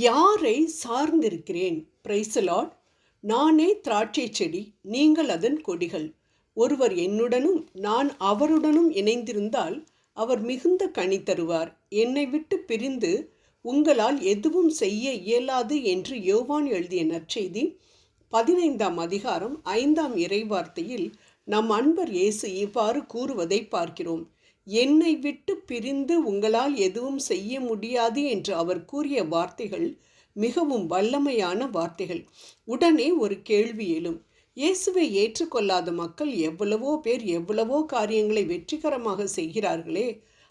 யாரை சார்ந்திருக்கிறேன்? Praise the Lord. நானே திராட்சை செடி, நீங்கள் அதன் கொடிகள். ஒருவர் என்னுடனும் நான் அவருடனும் இணைந்திருந்தால் அவர் மிகுந்த கனி தருவார். என்னை விட்டு பிரிந்து உங்களால் எதுவும் செய்ய இயலாது என்று யோவான் எழுதிய நற்செய்தி 15ஆம் அதிகாரம் 5ஆம் இறைவார்த்தையில் நம் அன்பர் இயேசு இவ்வாறு கூறுவதை பார்க்கிறோம். என்னை விட்டு பிரிந்து உங்களால் எதுவும் செய்ய முடியாது என்று அவர் கூறிய வார்த்தைகள் மிகவும் வல்லமையான வார்த்தைகள். உடனே ஒரு கேள்வி எழும். இயேசுவை ஏற்றுக்கொள்ளாத மக்கள் எவ்வளவோ பேர் எவ்வளவோ காரியங்களை வெற்றிகரமாக செய்கிறார்களே,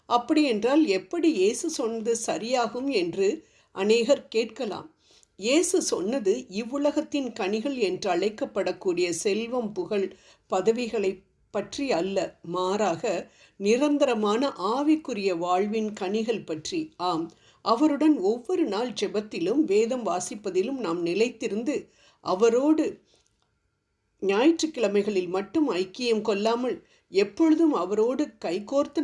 அப்படியென்றால் எப்படி இயேசு சொன்னது சரியாகும் என்று அநேகர் கேட்கலாம். இயேசு சொன்னது இவ்வுலகத்தின் கனிகள் என்று அழைக்கப்படக்கூடிய செல்வம், புகழ், பதவிகளை பற்றி அல்ல, மாறாக நிரந்தரமான ஆவிக்குரிய வாழ்வின் கனிகள் பற்றி. ஆம், அவருடன் ஒவ்வொரு நாள் ஜெபத்திலும் வேதம் வாசிப்பதிலும் நாம் நிலைத்திருந்து அவரோடு ஞாயிற்றுக்கிழமைகளில் மட்டும் ஐக்கியம் கொள்ளாமல் எப்பொழுதும் அவரோடு கைகோர்த்து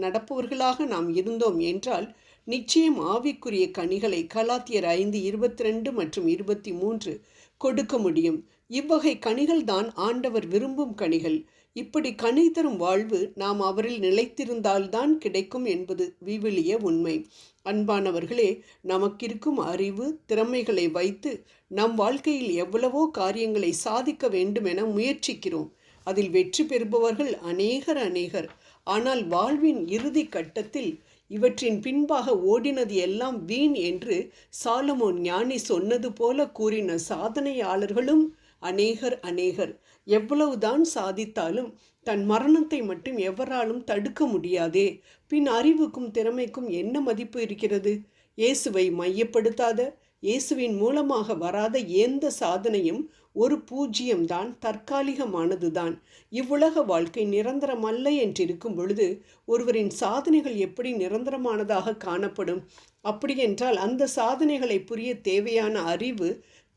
நடப்பவர்களாக நாம் இருந்தோம் என்றால் நிச்சயம் ஆவிக்குரிய கனிகளை கலாத்தியர் 5:22 மற்றும் 23 கொடுக்க முடியும். இவ்வகை கனிகள் தான் ஆண்டவர் விரும்பும் கனிகள். இப்படி கனி தரும் வாழ்வு நாம் அவரில் நிலைத்திருந்தால்தான் கிடைக்கும் என்பது விவிலிய உண்மை. அன்பானவர்களே, நமக்கிருக்கும் அறிவு, திறமைகளை வைத்து நம் வாழ்க்கையில் எவ்வளவோ காரியங்களை சாதிக்க வேண்டுமென முயற்சிக்கிறோம். அதில் வெற்றி பெறுபவர்கள் அநேகர். ஆனால் வாழ்வின் இறுதி கட்டத்தில் இவற்றின் பின்பாக ஓடினது எல்லாம் வீண் என்று சாலமோன் ஞானி சொன்னது போல கூறின சாதனையாளர்களும் அநேகர். எவ்வளவுதான் சாதித்தாலும் தன் மரணத்தை மட்டும் எவராலும் தடுக்க முடியாதே. பின் அறிவுக்கும் திறமைக்கும் என்ன மதிப்பு இருக்கிறது? இயேசுவை மையப்படுத்தாத, இயேசுவின் மூலமாக வராத எந்த சாதனையும் ஒரு பூஜ்யம்தான், தற்காலிகமானதுதான். இவ்வுலக வாழ்க்கை நிரந்தரமல்ல என்றிருக்கும் பொழுது ஒருவரின் சாதனைகள் எப்படி நிரந்தரமானதாக காணப்படும்? அப்படியென்றால் அந்த சாதனைகளை புரிய தேவையான அறிவு,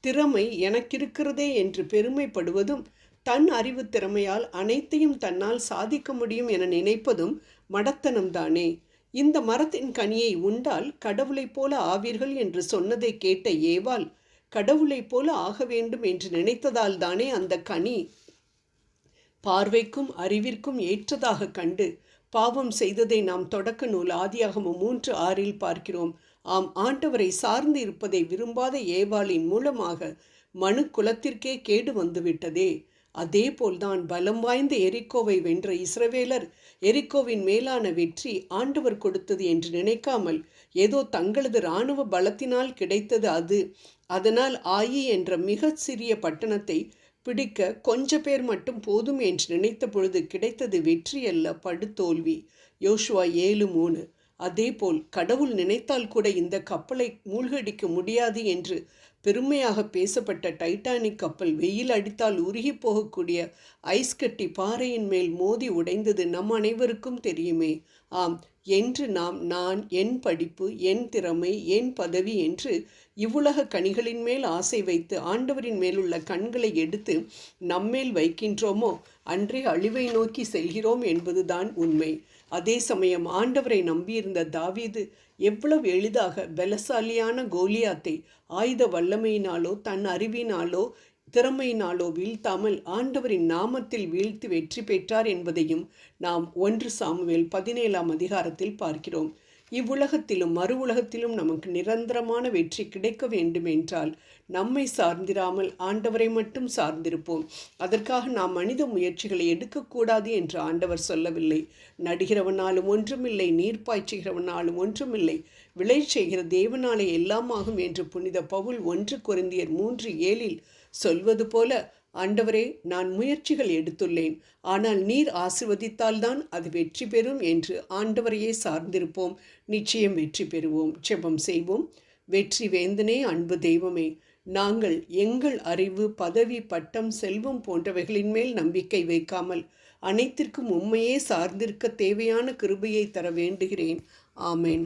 திறமை எனக்கிருக்கிறதே என்று பெருமைப்படுவதும், தன் அறிவு திறமையால் அனைத்தையும் தன்னால் சாதிக்க முடியும் என நினைப்பதும் மடத்தனம்தானே. இந்த மரத்தின் கனியை உண்டால் கடவுளைப் போல ஆவீர்கள் என்று சொன்னதை கேட்ட ஏவாள் கடவுளைப் போல ஆக வேண்டும் என்று நினைத்ததால் தானே அந்த கனி பார்வைக்கும் அறிவிற்கும் ஏற்றதாக கண்டு பாவம் செய்ததை நாம் தொடக்க நூல் ஆதியாகமம் 3:6 பார்க்கிறோம். ஆம், ஆண்டவரை சார்ந்து இருப்பதை விரும்பாத ஏவாளின் மூலமாக மனு குலத்திற்கே கேடு வந்துவிட்டதே. அதே போல்தான் பலம் வாய்ந்த எரிக்கோவை வென்ற இஸ்ரவேலர் எரிக்கோவின் மேலான வெற்றி ஆண்டவர் கொடுத்தது என்று நினைக்காமல் ஏதோ தங்களது இராணுவ பலத்தினால் கிடைத்தது அது. அதனால் ஆயி என்ற மிக சிறிய பட்டணத்தை பிடிக்க கொஞ்ச பேர் மட்டும் போதும் என்று நினைத்த பொழுது கிடைத்தது வெற்றி அல்ல, படுதோல்வி. யோசுவா 7:3. அதேபோல் கடவுள் நினைத்தால் கூட இந்த கப்பலை மூழ்கடிக்க முடியாது என்று பெருமையாக பேசப்பட்ட டைட்டானிக் கப்பல் வெயில் அடித்தால் உருகி போகக்கூடிய ஐஸ் கட்டி பாறையின் மேல் மோதி உடைந்தது நம் அனைவருக்கும் தெரியுமே. ஆம், என்று நான், என் படிப்பு, என் திறமை, என் பதவி என்று இவ்வுலக கனிகளின் மேல் ஆசை வைத்து ஆண்டவரின் மேலுள்ள கண்களை எடுத்து நம்மேல் வைக்கின்றோமோ அன்றே அழிவை நோக்கி செல்கிறோம் என்பதுதான் உண்மை. அதே சமயம் ஆண்டவரை நம்பியிருந்த தாவீது எவ்வளவு எளிதாக பலசாலியான கோலியாத்தை ஆயுத வல்லமையினாலோ தன் அறிவினாலோ திறமையினாலோ வீழ்த்தாமல் ஆண்டவரின் நாமத்தில் வீழ்த்தி வெற்றி பெற்றார் என்பதையும் நாம் 1 சாமுவேல் 17ஆம் அதிகாரத்தில் பார்க்கிறோம். இவ்வுலகத்திலும் மறு உலகத்திலும் நமக்கு நிரந்தரமான வெற்றி கிடைக்க வேண்டுமென்றால் நம்மை சார்ந்திராமல் ஆண்டவரை மட்டும் சார்ந்திருப்போம். அதற்காக நாம் மனித முயற்சிகளை எடுக்கக்கூடாது என்று ஆண்டவர் சொல்லவில்லை. நடுகிறவனாலும் ஒன்றுமில்லை, நீர் பாய்ச்சுகிறவனாலும் ஒன்றுமில்லை, விளை செய்கிற தேவனாலே எல்லாமாகும் என்று புனித பவுல் 1 கொரிந்தியர் 3:7 சொல்வது போல, ஆண்டவரே, நான் முயற்சிகள் எடுத்துள்ளேன், ஆனால் நீர் ஆசிர்வதித்தால்தான் அது வெற்றி பெறும் என்று ஆண்டவரையே சார்ந்திருப்போம். நிச்சயம் வெற்றி பெறுவோம். ஜெபம் செய்வோம். வெற்றி வேந்தனே, அன்பு தெய்வமே, நாங்கள் எங்கள் அறிவு, பதவி, பட்டம், செல்வம் போன்றவைகளின் மேல் நம்பிக்கை வைக்காமல் அனைத்திற்கும் உம்மையே சார்ந்திருக்க தேவையான கிருபையை தர வேண்டுகிறேன். ஆமேன்.